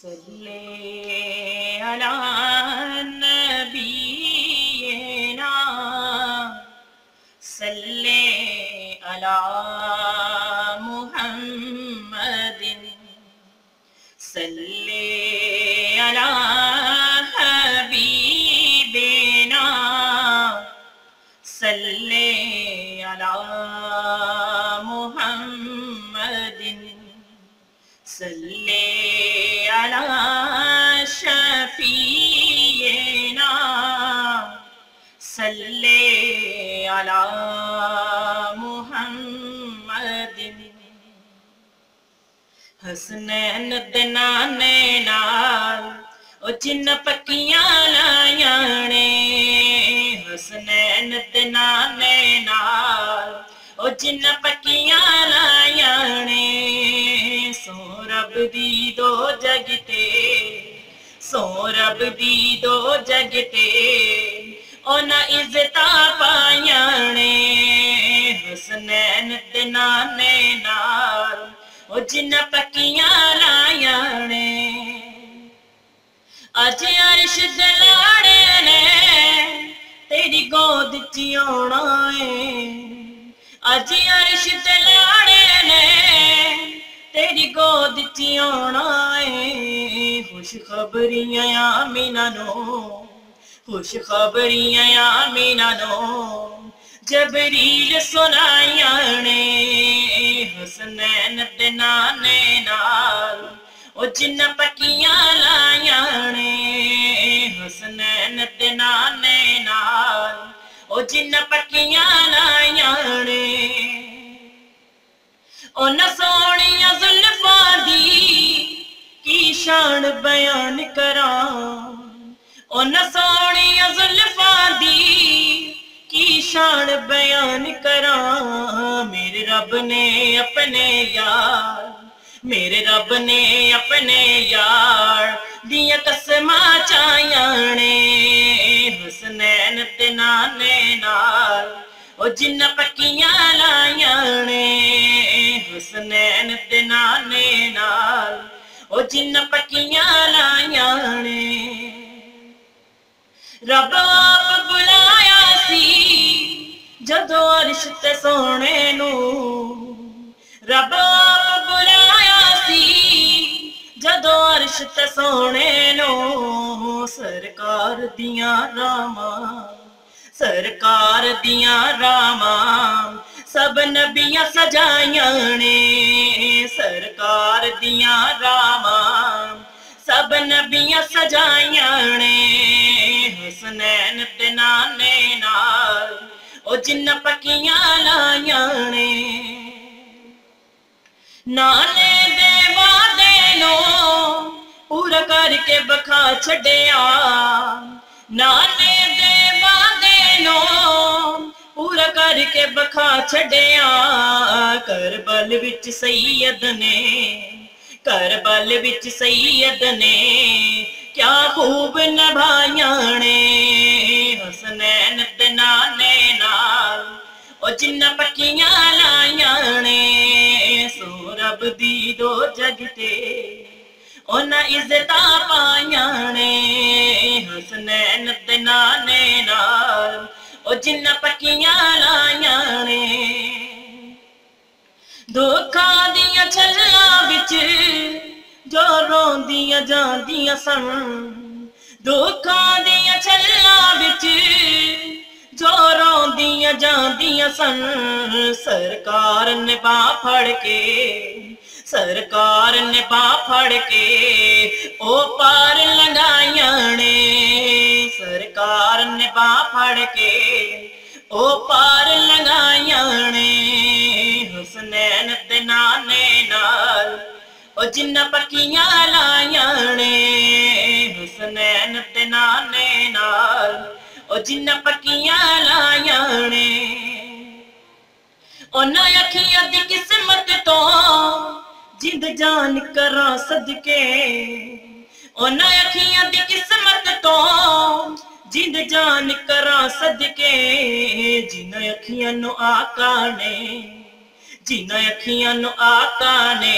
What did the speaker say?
صلی علی نبینا صلی علی محمد صلی علی حبیبنا صلی علی محمد صلی علی شفیعنا صلی علی محمد حسنین دے نانے نال او جن پکیاں لائیاں نے حسنین دے نانے نال او جن پکیاں لائیاں نے سو رب دی دو جگتے سو رب دی دو جگتے اونا عزتاں پائیاں نے حسنین دے نانے نال او جن پکیاں لائیاں نے اج عرش دے لاڑے نے تیری گود چی آنا ہے اج عرش دے لاڑے نے تیری گود چی آنا ہے خوش خبریاں آمینہ نو خوش خبریاں آمینہ نو جبریل سنائیاں نے حسنین دے نانے نال او جن پکیاں لائیاں نے حسنین دے نانے نال او جن پکیاں لائیاں نے اونا سونیاں زلفاں دی کی شان بیان کراں اونا سونیاں زلفاں دی کی شان بیان کراں میرے رب نے اپنے یار میرے رب نے اپنے یار دیاں قسماں چائیاں نے حسنین تے نانے نال او جن پکیاں لائیاں نے حسنین تے نانے نال او جن پکیاں لائیاں نے رب آپ بلایا سی جدو عرش تے سونے نو رب آپ بلایا سی جدو عرش تے سونے نو سرکار دیاں راواں سرکار دیاں راواں سب نبیاں سجائیاں نے سرکار دیاں راواں سب نبیاں سجائیاں نے حسنین تے نانے نال او جن پکیاں لائیاں نے نانے دے وعدے نو پورا کر کے بکھا چھڈیا نانے دے وعدے نو پورا کر کے بکھا چھڈیا کربل وچ سید نے کربل وچ سید نے کیا خوب نبھائیاں نے حسنین تے نانے نال او جن پکیاں لائیاں نے سو رب دی دو جگتے اونا عزتاں پائیاں نے حسنین تے نانے نال او جن پکیاں لائیاں نے دکھاں دیاں چھلاں وچ جو روندیاں جاندیاں سن دکھاں دیاں چھلاں وچ جو روندیاں جاندیاں سن سرکار نے باں پھڑ کے سرکار نے باں پھڑ کے او پار لنگائیاں نے سرکار نے باں پھڑ کے او پار لنگائیاں نے حسنین تے نانے نال او جن پکیاں لائیاں نے حسنین تے نانے نال او جن پکیاں لائیاں نے اونا اکھیاں دی قسمت تو جند جان کراں صدقے اونا اکھیاں دی قسمت تو جند جان کراں صدقے جن اکھیاں نو آقا نے جن اکھیاں نو آقا نے